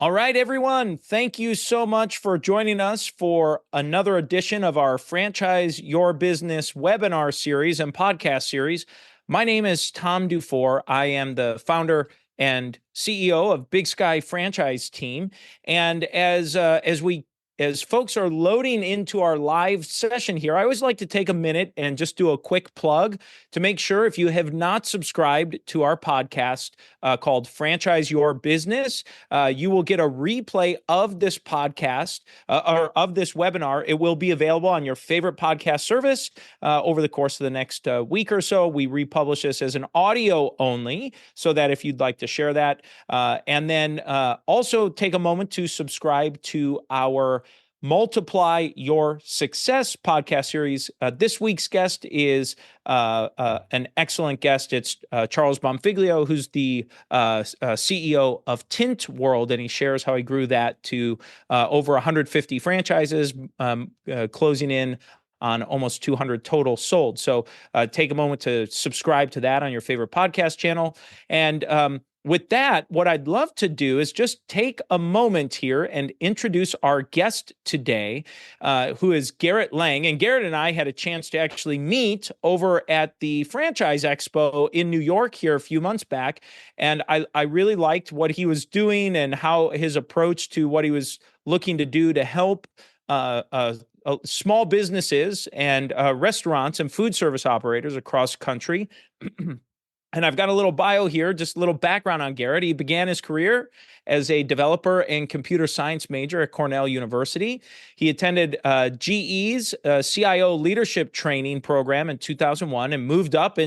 All right, everyone. Thank you so much for joining us for another edition of our Franchise Your Business webinar series and podcast series. My name is Tom Dufour. I am the founder and CEO of Big Sky Franchise Team. And as folks are loading into our live session here, I always like to take a minute and just do a quick plug to make sure if you have not subscribed to our podcast called Franchise Your Business, you will get a replay of this podcast or of this webinar. It will be available on your favorite podcast service over the course of the next week or so. We republish this as an audio only so that if you'd like to share that, and then also take a moment to subscribe to our Multiply Your Success podcast series. This week's guest is an excellent guest. It's Charles Bonfiglio, who's the CEO of Tint World, and he shares how he grew that to over 150 franchises, closing in on almost 200 total sold. So take a moment to subscribe to that on your favorite podcast channel. And with that, what I'd love to do is just take a moment here and introduce our guest today, who is Garret Lang. And Garret and I had a chance to actually meet over at the Franchise Expo in New York here a few months back. And I really liked what he was doing and how his approach to what he was looking to do to help small businesses and restaurants and food service operators across country. And I've got a little bio here, just a little background on Garret. He began his career as a developer and computer science major at Cornell University. He attended GE's CIO leadership training program in 2001 and moved up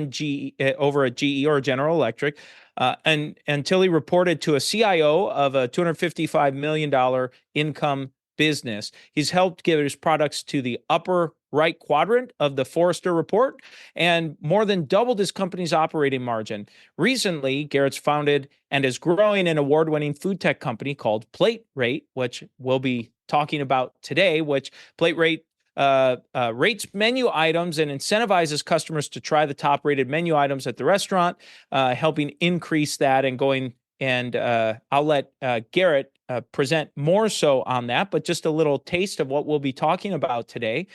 over at GE or General Electric and until he reported to a CIO of a $255 million income business. He's helped get his products to the upper right quadrant of the Forrester report and more than doubled his company's operating margin. Recently, Garret's founded and is growing an award-winning food tech company called PlateRate, which we'll be talking about today, which PlateRate rates menu items and incentivizes customers to try the top-rated menu items at the restaurant, helping increase that and going. And I'll let Garret present more so on that, but just a little taste of what we'll be talking about today.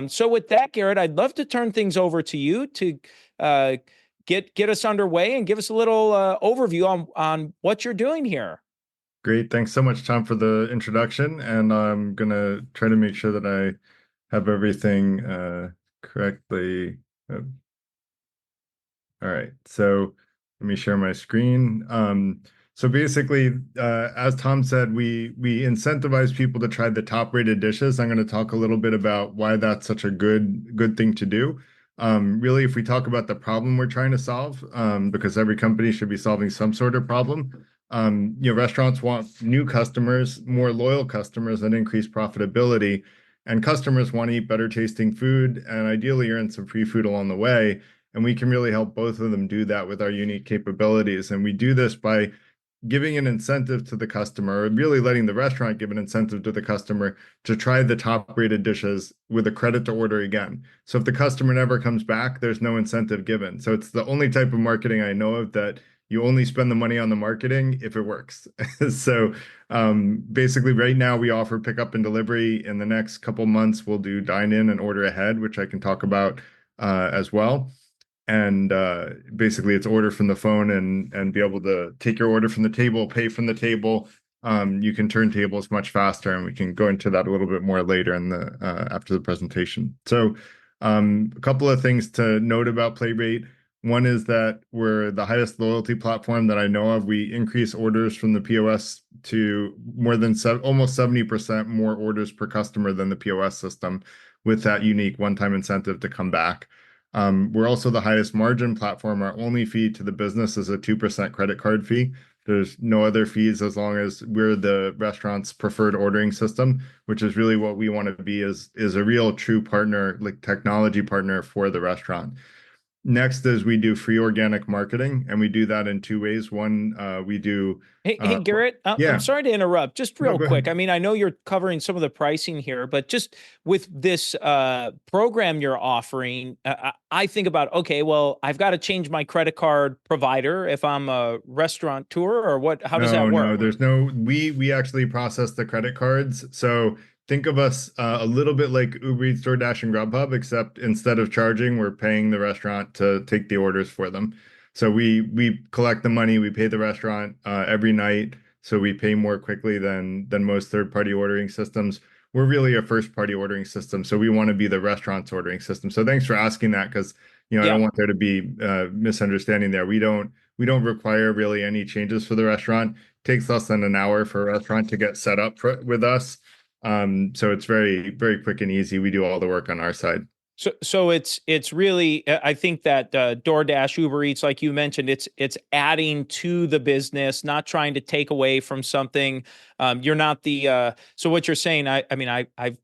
So with that, Garret, I'd love to turn things over to you to get us underway and give us a little overview on what you're doing here. Great. Thanks so much, Tom, for the introduction. And I'm going to try to make sure that I have everything correctly. All right. So let me share my screen. So basically, as Tom said, we incentivize people to try the top-rated dishes. I'm going to talk a little bit about why that's such a good thing to do. Really, if we talk about the problem we're trying to solve, because every company should be solving some sort of problem. Restaurants want new customers, more loyal customers, and increased profitability. And customers want to eat better tasting food, and ideally earn some free food along the way. And we can really help both of them do that with our unique capabilities. And we do this by giving an incentive to the customer, or really letting the restaurant give an incentive to the customer to try the top-rated dishes with a credit to order again. So if the customer never comes back, there's no incentive given. So it's the only type of marketing I know of that you only spend the money on the marketing if it works. So basically right now we offer pickup and delivery. In the next couple months, we'll do dine in and order ahead, which I can talk about as well. And basically it's order from the phone and be able to take your order from the table, pay from the table. You can turn tables much faster, and we can go into that a little bit more later in the after the presentation. So a couple of things to note about PlateRate. One is that we're the highest loyalty platform that I know of. We increase orders from the POS to more than almost 70% more orders per customer than the POS system, with that unique one-time incentive to come back. We're also the highest margin platform. Our only fee to the business is a 2% credit card fee. There's no other fees as long as we're the restaurant's preferred ordering system, which is really what we want to be is a real true partner, like technology partner for the restaurant. Next is we do free organic marketing, and we do that in two ways. One, we do, Hey, uh, Garrett, I'm yeah, sorry to interrupt. Just no, real go quick. ahead. I mean, I know you're covering some of the pricing here, but just with this program you're offering, I think about, okay, well, I've got to change my credit card provider if I'm a restaurateur, or what? How does that No, no, work? there's no, we actually process the credit cards. So think of us a little bit like Uber Eats, DoorDash, and Grubhub, except instead of charging, we're paying the restaurant to take the orders for them. So we collect the money, we pay the restaurant every night, so we pay more quickly than most third-party ordering systems. We're really a first-party ordering system, so we want to be the restaurant's ordering system. So thanks for asking that, because I Yeah. don't want there to be misunderstanding there. We don't require really any changes for the restaurant. Takes less than an hour for a restaurant to get set up with us. So it's very, very quick and easy. We do all the work on our side. So it's really I think that DoorDash, Uber Eats, like you mentioned, it's adding to the business, not trying to take away from something. You're not the so what you're saying. I mean I've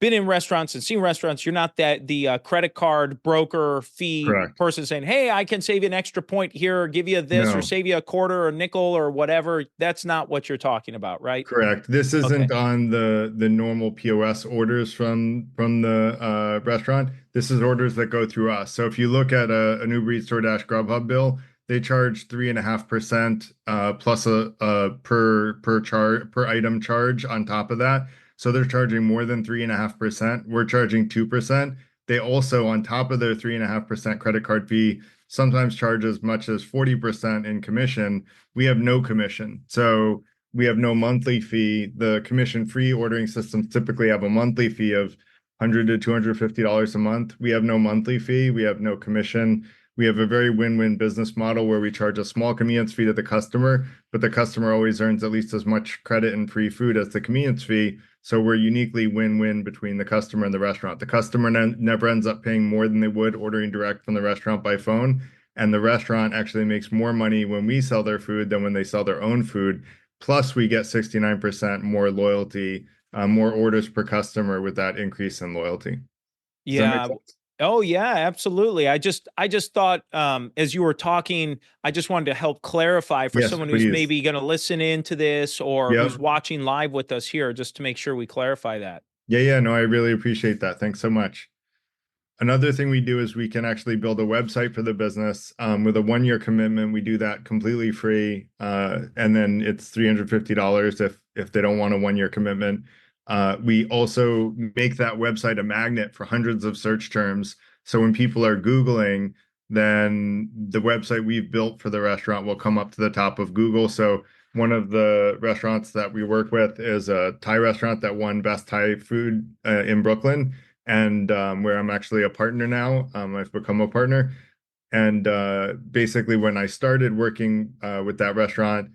been in restaurants and seen restaurants. You're not that the credit card broker fee Correct. person saying, "Hey, I can save you an extra point here, or give you this, or No. save you a quarter or a nickel or whatever." That's not what you're talking about, right? Correct. This Okay. isn't on the normal POS orders from the restaurant. This is orders that go through us. So if you look at an Uber Eats, DoorDash, Grubhub bill, they charge 3.5% plus a per item charge on top of that. So they're charging more than 3.5%. We're charging 2%. They also, on top of their 3.5% credit card fee, sometimes charge as much as 40% in commission. We have no commission. So we have no monthly fee. The commission-free ordering systems typically have a monthly fee of $100 to $250 a month. We have no monthly fee. We have no commission. We have a very win-win business model where we charge a small convenience fee to the customer, but the customer always earns at least as much credit and free food as the convenience fee. So we're uniquely win-win between the customer and the restaurant. The customer never ends up paying more than they would ordering direct from the restaurant by phone. And the restaurant actually makes more money when we sell their food than when they sell their own food. Plus, we get 69% more loyalty, more orders per customer with that increase in loyalty. Does that make Yeah. sense? Oh yeah, absolutely. I just thought as you were talking, I just wanted to help clarify for Yes, someone who's please. maybe going to listen into this or who's Yep. watching live with us here, just to make sure we clarify that. Yeah, yeah, no, I really appreciate that. Thanks so much. Another thing we do is we can actually build a website for the business with a 1 year commitment. We do that completely free, and then it's $350 if they don't want a 1 year commitment. We also make that website a magnet for hundreds of search terms. So when people are Googling, then the website we've built for the restaurant will come up to the top of Google. So one of the restaurants that we work with is a Thai restaurant that won Best Thai Food in Brooklyn, and where I'm actually a partner now. I've become a partner. And basically, when I started working with that restaurant,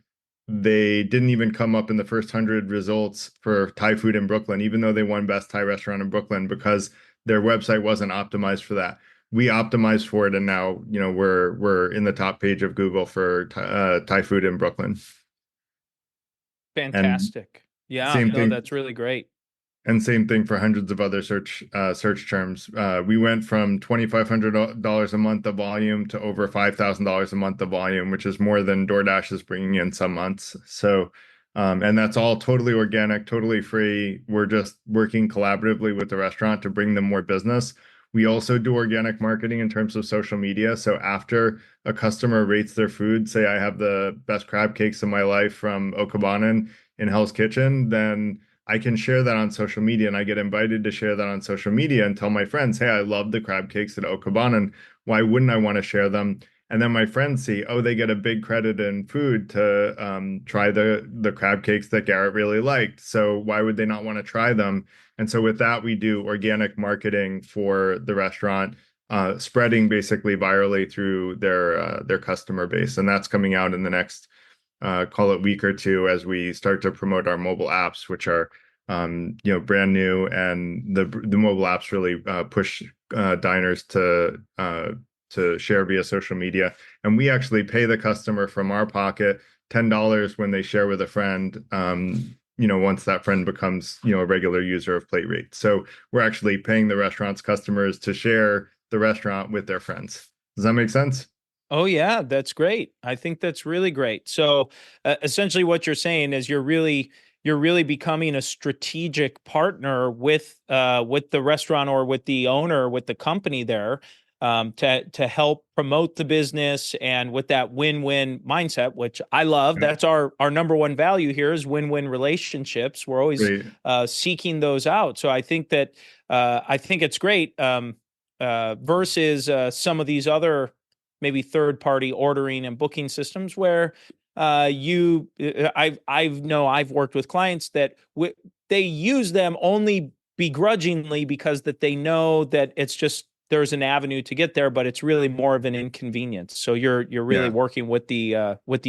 they didn't even come up in the first 100 results for Thai food in Brooklyn, even though they won Best Thai Restaurant in Brooklyn, because their website wasn't optimized for that. We optimized for it, and now we're in the top page of Google for Thai food in Brooklyn. And Fantastic. Yeah, same no, thing that's really great. And same thing for hundreds of other search terms. We went from $2,500 a month of volume to over $5,000 a month of volume, which is more than DoorDash is bringing in some months. So, and that's all totally organic, totally free. We're just working collaboratively with the restaurant to bring them more business. We also do organic marketing in terms of social media. So after a customer rates their food, say I have the best crab cakes of my life from Okabanan in Hell's Kitchen, then I can share that on social media, and I get invited to share that on social media and tell my friends, hey, I love the crab cakes at Okabanan. Why wouldn't I want to share them? And then my friends see, oh, they get a big credit in food to try the crab cakes that Garrett really liked. So why would they not want to try them? And so with that, we do organic marketing for the restaurant, spreading basically virally through their customer base. And that's coming out in the next call it week or two as we start to promote our mobile apps, which are brand new, and the mobile apps really push diners to share via social media, and we actually pay the customer from our pocket $10 when they share with a friend. Once that friend becomes a regular user of PlateRate, so we're actually paying the restaurant's customers to share the restaurant with their friends. Does that make sense? Oh yeah, that's great. I think that's really great. So essentially what you're saying is you're really becoming a strategic partner with the restaurant or with the owner, with the company there, to help promote the business and with that win-win mindset, which I love. Yeah. That's our number one value here is win-win relationships. We're always Great. seeking those out. So I think it's great, versus some of these other maybe third party ordering and booking systems where I've worked with clients that they use them only begrudgingly because that they know that it's just there's an avenue to get there, but it's really more of an inconvenience. So you're really Yeah. working with the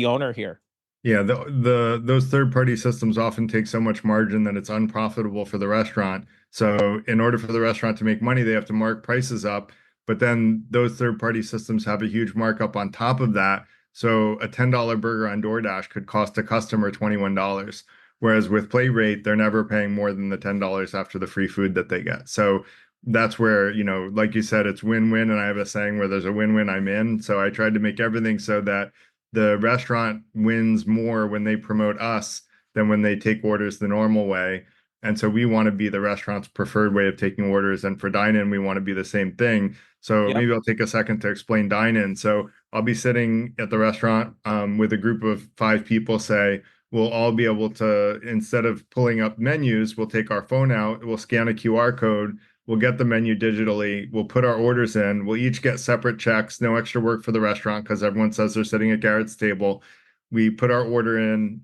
owner here. Yeah, the those third-party systems often take so much margin that it's unprofitable for the restaurant. So in order for the restaurant to make money, they have to mark prices up. But then those third-party systems have a huge markup on top of that. So a $10 burger on DoorDash could cost a customer $21. Whereas with PlateRate, they're never paying more than the $10 after the free food that they get. So that's where, like you said, it's win-win. And I have a saying where there's a win-win, I'm in. So I tried to make everything so that the restaurant wins more when they promote us than when they take orders the normal way. And so we want to be the restaurant's preferred way of taking orders. And for dine-in, we want to be the same thing. So Yep. maybe I'll take a second to explain dine-in. So I'll be sitting at the restaurant with a group of 5 people, say, we'll all be able to, instead of pulling up menus, we'll take our phone out, we'll scan a QR code, we'll get the menu digitally. We'll put our orders in. We'll each get separate checks, no extra work for the restaurant because everyone says they're sitting at Garrett's table. We put our order in.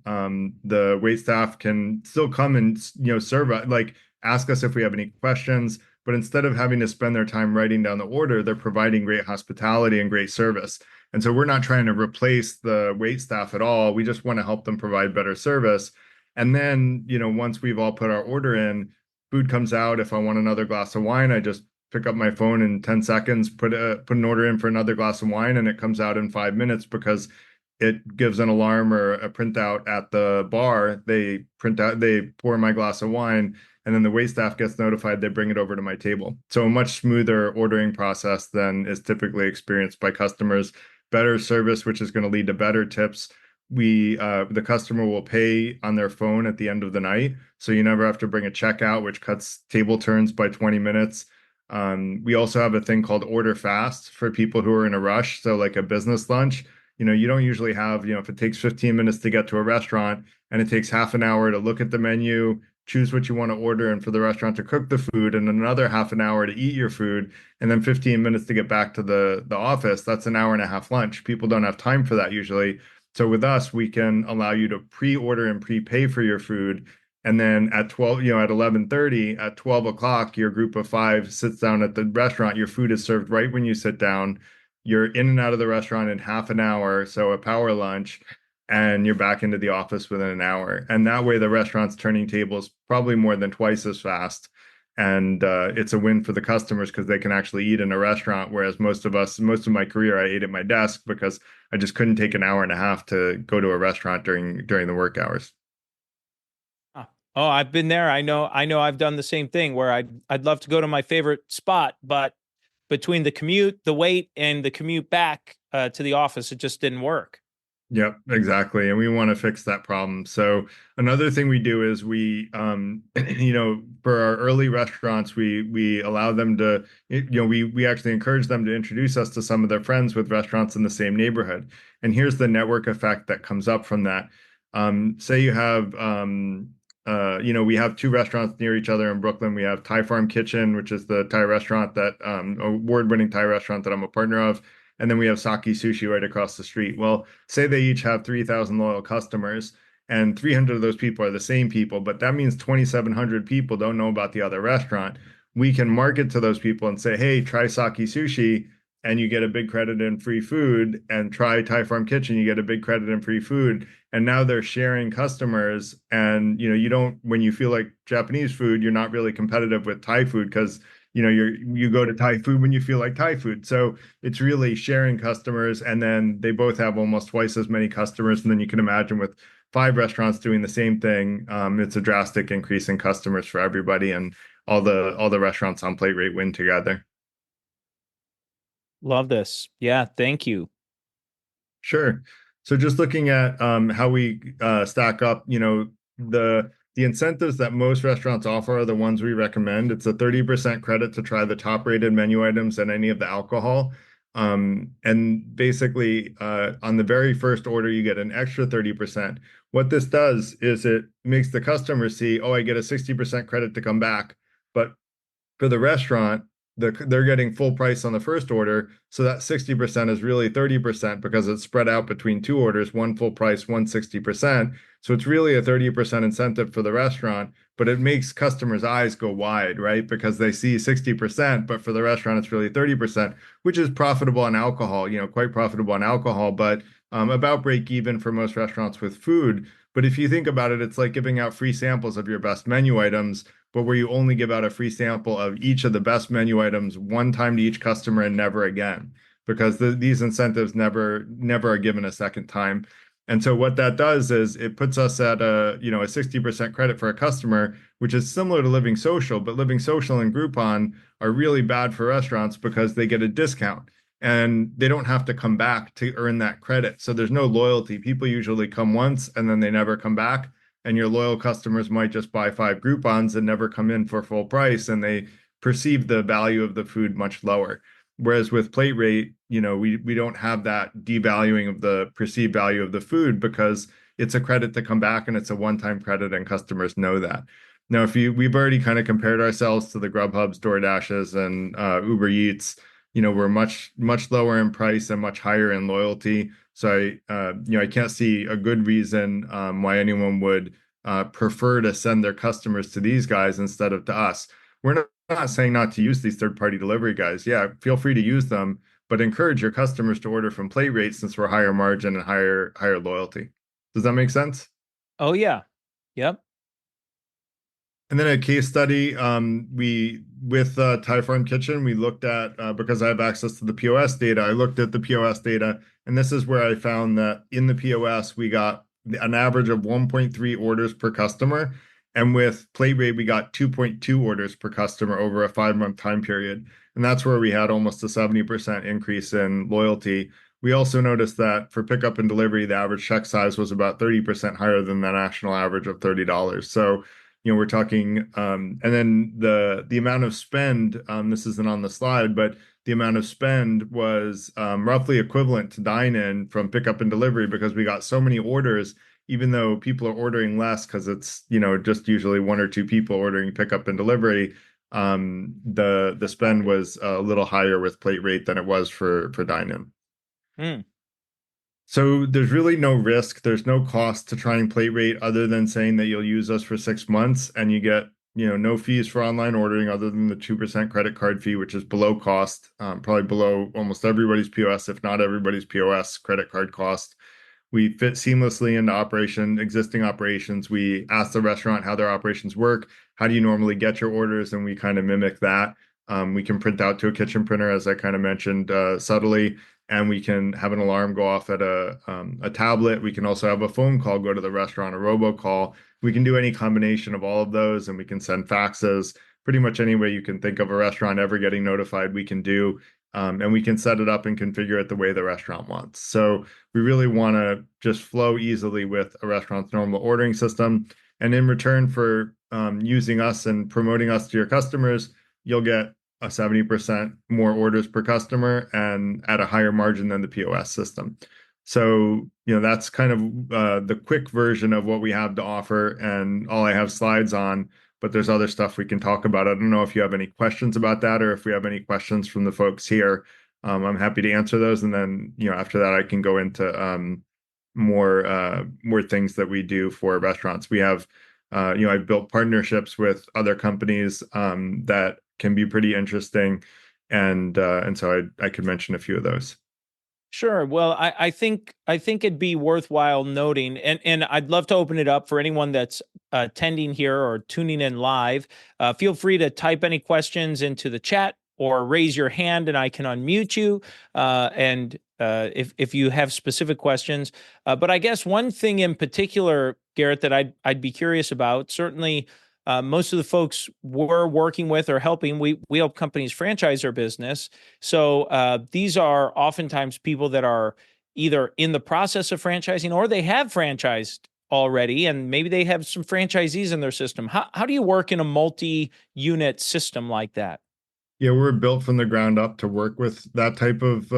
The wait staff can still come and serve like ask us if we have any questions. But instead of having to spend their time writing down the order, they're providing great hospitality and great service. And so we're not trying to replace the wait staff at all. We just want to help them provide better service. And then, once we've all put our order in, food comes out. If I want another glass of wine, I just pick up my phone in 10 seconds, put an order in for another glass of wine, and it comes out in 5 minutes because it gives an alarm or a printout at the bar. They pour my glass of wine, and then the wait staff gets notified. They bring it over to my table. So a much smoother ordering process than is typically experienced by customers. Better service, which is going to lead to better tips. The customer will pay on their phone at the end of the night, so you never have to bring a check out, which cuts table turns by 20 minutes. We also have a thing called order fast for people who are in a rush. So like a business lunch, you don't usually have, if it takes 15 minutes to get to a restaurant and it takes half an hour to look at the menu, choose what you want to order, and for the restaurant to cook the food, and another half an hour to eat your food, and then 15 minutes to get back to the office, that's an hour and a half lunch. People don't have time for that usually. So with us, we can allow you to pre-order and prepay for your food. And then at 12, at 11:30, at 12 o'clock, your group of 5 sits down at the restaurant. Your food is served right when you sit down. You're in and out of the restaurant in half an hour, so a power lunch, and you're back into the office within an hour. And that way, the restaurant's turning tables probably more than twice as fast. And it's a win for the customers because they can actually eat in a restaurant. Whereas most of my career, I ate at my desk because I just couldn't take an hour and a half to go to a restaurant during the work hours. Huh. Oh, I've been there. I know I've done the same thing where I'd love to go to my favorite spot, but between the commute, the wait, and the commute back to the office, it just didn't work. Yep, exactly. And we want to fix that problem. So another thing we do is for our early restaurants, we allow them to, we actually encourage them to introduce us to some of their friends with restaurants in the same neighborhood. And here's the network effect that comes up from that. Say you have, we have 2 restaurants near each other in Brooklyn. We have Thai Farm Kitchen, which is the Thai restaurant that, award-winning Thai restaurant that I'm a partner of. And then we have Saki Sushi right across the street. Well, say they each have 3,000 loyal customers, and 300 of those people are the same people, but that means 2,700 people don't know about the other restaurant. We can market to those people and say, hey, try Saki Sushi, and you get a big credit in free food, and try Thai Farm Kitchen, you get a big credit in free food. And now they're sharing customers. And, you don't, when you feel like Japanese food, you're not really competitive with Thai food because you go to Thai food when you feel like Thai food. So it's really sharing customers, and then they both have almost twice as many customers. And then you can imagine with 5 restaurants doing the same thing, it's a drastic increase in customers for everybody, and all the restaurants on PlateRate win together. Love this. Yeah, thank you. Sure. So just looking at how we stack up, the incentives that most restaurants offer are the ones we recommend. It's a 30% credit to try the top rated menu items and any of the alcohol. And basically, on the very first order, you get an extra 30%. What this does is it makes the customer see, oh, I get a 60% credit to come back. But for the restaurant, they're getting full price on the first order. So that 60% is really 30% because it's spread out between two orders, one full price, one 60%. So it's really a 30% incentive for the restaurant, but it makes customers' eyes go wide, right? Because they see 60%, but for the restaurant, it's really 30%, which is profitable on alcohol, quite profitable on alcohol, but about break even for most restaurants with food. But if you think about it, it's like giving out free samples of your best menu items, but where you only give out a free sample of each of the best menu items one time to each customer and never again, because these incentives never are given a second time. And so what that does is it puts us at a 60% credit for a customer, which is similar to Living Social, but Living Social and Groupon are really bad for restaurants because they get a discount and they don't have to come back to earn that credit. So there's no loyalty. People usually come once and then they never come back, and your loyal customers might just buy 5 Groupons and never come in for full price, and they perceive the value of the food much lower. Whereas with PlateRate, we don't have that devaluing of the perceived value of the food because it's a credit to come back and it's a one-time credit, and customers know that. Now, we've already kind of compared ourselves to the Grubhubs, DoorDashes, and Uber Eats. We're much lower in price and much higher in loyalty. So I can't see a good reason why anyone would prefer to send their customers to these guys instead of to us. We're not saying not to use these third-party delivery guys. Yeah, feel free to use them, but encourage your customers to order from PlateRate since we're higher margin and higher loyalty. Does that make sense? Oh, yeah. Yep. And then a case study, we with Thai Farm Kitchen, we looked at because I have access to the POS data. I looked at the POS data, and this is where I found that in the POS we got an average of 1.3 orders per customer, and with PlateRate we got 2.2 orders per customer over a 5-month time period, and that's where we had almost a 70% increase in loyalty. We also noticed that for pickup and delivery, the average check size was about 30% higher than the national average of $30. So we're talking, and then the amount of spend, this isn't on the slide, but the amount of spend was roughly equivalent to dine-in from pickup and delivery because we got so many orders, even though people are ordering less because it's, just usually one or two people ordering pickup and delivery. The spend was a little higher with PlateRate than it was for dine-in. Mm. So there's really no risk. There's no cost to trying PlateRate other than saying that you'll use us for 6 months and you get, no fees for online ordering other than the 2% credit card fee, which is below cost, probably below almost everybody's POS, if not everybody's POS credit card cost. We fit seamlessly into existing operations. We ask the restaurant how their operations work. How do you normally get your orders? And we kind of mimic that. We can print out to a kitchen printer, as I kind of mentioned subtly, and we can have an alarm go off at a tablet. We can also have a phone call go to the restaurant, a robocall. We can do any combination of all of those, and we can send faxes. Pretty much any way you can think of a restaurant ever getting notified, we can do. And we can set it up and configure it the way the restaurant wants. So we really want to just flow easily with a restaurant's normal ordering system. And in return for using us and promoting us to your customers, you'll get a 70% more orders per customer and at a higher margin than the POS system. So, that's kind of the quick version of what we have to offer and all I have slides on, but there's other stuff we can talk about. I don't know if you have any questions about that or if we have any questions from the folks here. I'm happy to answer those. And then, after that, I can go into more things that we do for restaurants. We have, I've built partnerships with other companies that can be pretty interesting. And so I could mention a few of those. Sure. Well, I think it'd be worthwhile noting, and I'd love to open it up for anyone that's attending here or tuning in live. Feel free to type any questions into the chat or raise your hand, and I can unmute you. And if you have specific questions, but I guess one thing in particular, Garret, that I'd be curious about, certainly. most of the folks we're working with or helping, we help companies franchise their business. So these are oftentimes people that are either in the process of franchising or they have franchised already, and maybe they have some franchisees in their system. How do you work in a multi-unit system like that? Yeah, we're built from the ground up to work with that type of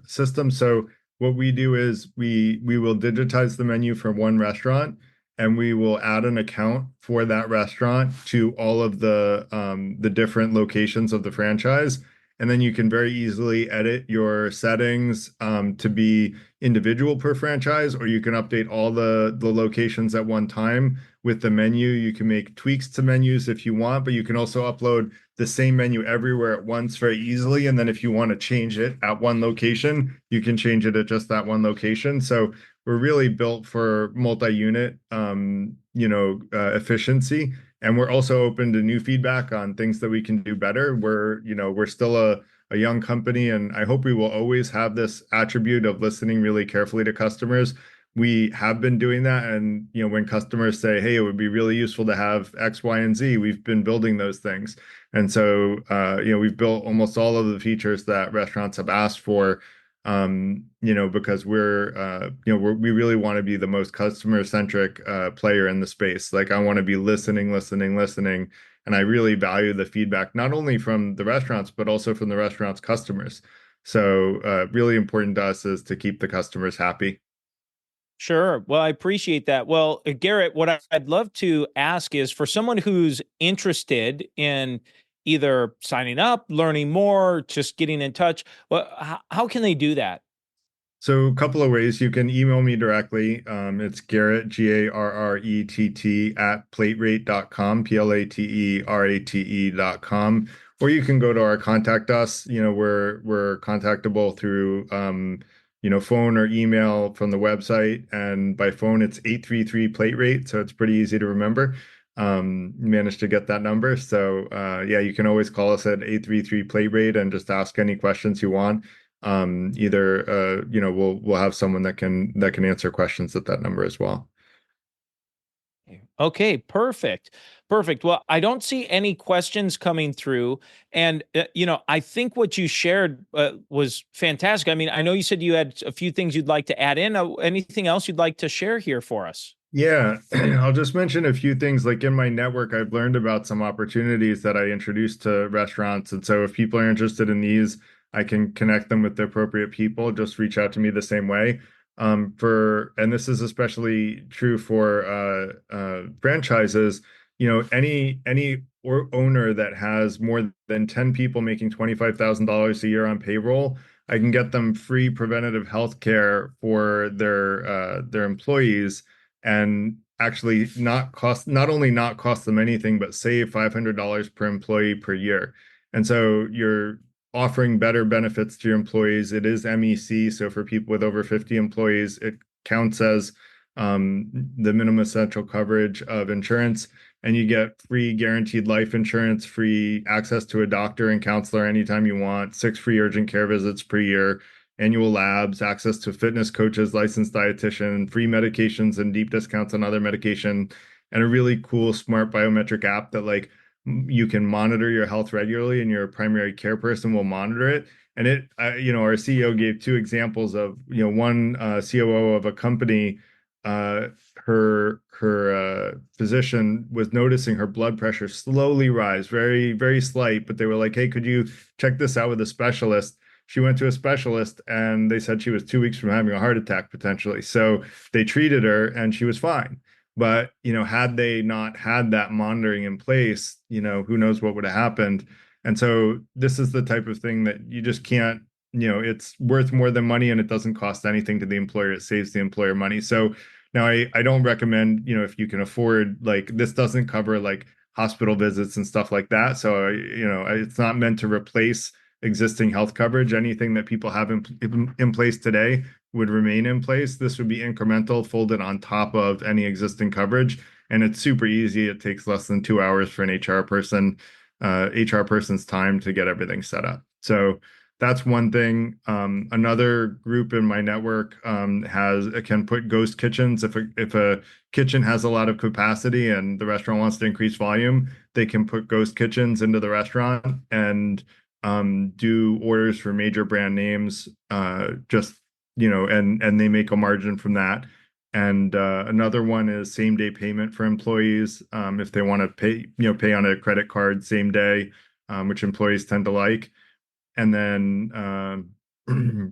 system. So what we do is we will digitize the menu for one restaurant, and we will add an account for that restaurant to all of the different locations of the franchise. And then you can very easily edit your settings to be individual per franchise, or you can update all the locations at one time with the menu. You can make tweaks to menus if you want, but you can also upload the same menu everywhere at once very easily. And then if you want to change it at one location, you can change it at just that one location. So we're really built for multi-unit, efficiency. And we're also open to new feedback on things that we can do better. We're still a young company, and I hope we will always have this attribute of listening really carefully to customers. We have been doing that, and when customers say, hey, it would be really useful to have X, Y, and Z, we've been building those things. And so we've built almost all of the features that restaurants have asked for, because we really want to be the most customer centric player in the space. Like, I want to be listening, and I really value the feedback not only from the restaurants but also from the restaurants' customers. So really important to us is to keep the customers happy. Sure. Well, I appreciate that. Well, Garrett, what I'd love to ask is for someone who's interested in either signing up, learning more, just getting in touch, well, how can they do that? So a couple of ways. You can email me directly. It's Garrett, Garrett, at platerate.com, platerate.com. Or you can go to our contact us. We're contactable through phone or email from the website. And by phone, it's 833 PlateRate. So it's pretty easy to remember. Managed to get that number. So yeah, you can always call us at 833 PlateRate and just ask any questions you want. Either we'll have someone that can answer questions at that number as well. Okay, perfect. Perfect. Well, I don't see any questions coming through. And, I think what you shared was fantastic. I mean, I know you said you had a few things you'd like to add in. Anything else you'd like to share here for us? Yeah, I'll just mention a few things. Like, in my network, I've learned about some opportunities that I introduced to restaurants. And so if people are interested in these, I can connect them with the appropriate people. Just reach out to me the same way. And this is especially true for franchises. Any owner that has more than 10 people making $25,000 a year on payroll, I can get them free preventative health care for their employees, and actually not only not cost them anything, but save $500 per employee per year. And so you're offering better benefits to your employees. It is MEC, so for people with over 50 employees, it counts as the minimum essential coverage of insurance, and you get free guaranteed life insurance, free access to a doctor and counselor anytime you want, 6 free urgent care visits per year, annual labs, access to fitness coaches, licensed dietitian, free medications and deep discounts on other medication, and a really cool smart biometric app that, like, you can monitor your health regularly, and your primary care person will monitor it. And our CEO gave 2 examples of, one COO of a company, her physician was noticing her blood pressure slowly rise, very, very slight, but they were like, hey, could you check this out with a specialist? She went to a specialist, and they said she was 2 weeks from having a heart attack potentially. So they treated her and she was fine. But, had they not had that monitoring in place, who knows what would have happened. And so this is the type of thing that you just can't, it's worth more than money, and it doesn't cost anything to the employer. It saves the employer money. So now I don't recommend, if you can afford, like, this doesn't cover like hospital visits and stuff like that. So, it's not meant to replace existing health coverage. Anything that people have in place today would remain in place. This would be incremental, folded on top of any existing coverage, and it's super easy. It takes less than 2 hours for an HR person's time to get everything set up. So that's one thing. Another group in my network can put ghost kitchens. If a kitchen has a lot of capacity and the restaurant wants to increase volume, they can put ghost kitchens into the restaurant and do orders for major brand names. Just and they make a margin from that. And another one is same day payment for employees if they want to pay on a credit card same day, which employees tend to like. And then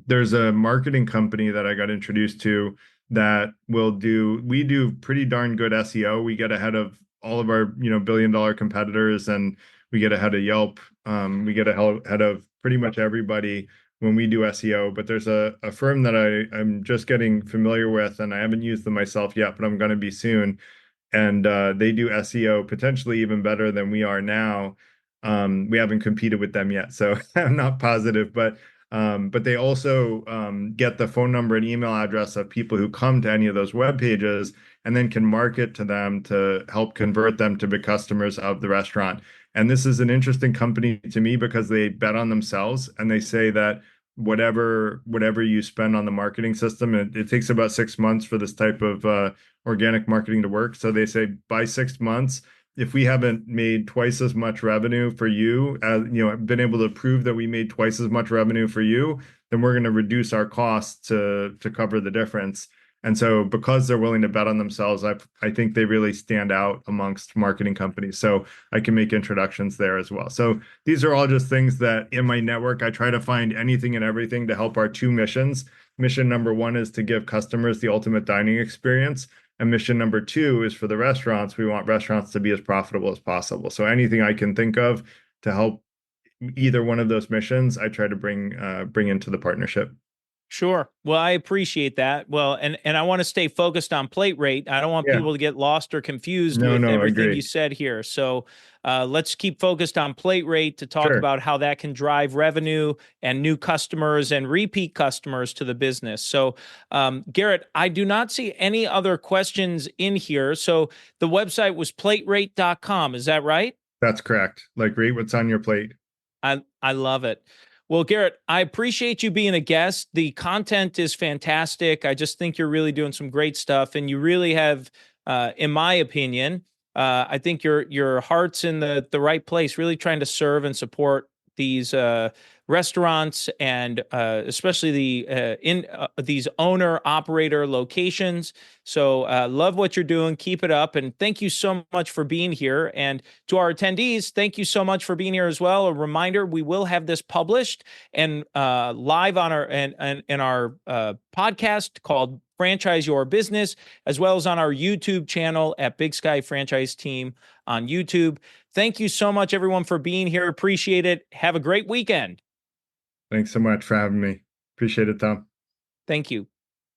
there's a marketing company that I got introduced to that we do pretty darn good SEO. We get ahead of all of our, billion-dollar competitors, and we get ahead of Yelp. We get ahead of pretty much everybody when we do SEO. But there's a firm that I'm just getting familiar with, and I haven't used them myself yet, but I'm going to be soon. And they do SEO potentially even better than we are now. We haven't competed with them yet, so I'm not positive, but they also get the phone number and email address of people who come to any of those web pages and then can market to them to help convert them to be customers of the restaurant. And this is an interesting company to me because they bet on themselves and they say that whatever you spend on the marketing system, it takes about 6 months for this type of organic marketing to work. So they say by 6 months, if we haven't made twice as much revenue for you, as been able to prove that we made twice as much revenue for you, then we're going to reduce our costs to cover the difference. And so because they're willing to bet on themselves, I think they really stand out amongst marketing companies. So I can make introductions there as well. So these are all just things that in my network, I try to find anything and everything to help our two missions. Mission number one is to give customers the ultimate dining experience. And mission number two is for the restaurants. We want restaurants to be as profitable as possible. So anything I can think of to help either one of those missions, I try to bring into the partnership. Sure. Well, I appreciate that. Well, and I want to stay focused on PlateRate. I don't want Yeah. people to get lost or confused No, with no, I everything you agree. said here. So let's keep focused on PlateRate to talk Sure. about how that can drive revenue and new customers and repeat customers to the business. So, Garret, I do not see any other questions in here. So the website was platerate.com. Is that right? That's correct. Like rate what's on your plate. I love it. Well, Garret, I appreciate you being a guest. The content is fantastic. I just think you're really doing some great stuff, and you really have, in my opinion, I think your heart's in the right place. Really trying to serve and support these restaurants and especially these owner operator locations. So love what you're doing. Keep it up, and thank you so much for being here. And to our attendees, thank you so much for being here as well. A reminder: we will have this published and live on our and our podcast called Franchise Your Business, as well as on our YouTube channel at Big Sky Franchise Team on YouTube. Thank you so much, everyone, for being here. Appreciate it. Have a great weekend. Thanks so much for having me. Appreciate it, Tom. Thank you.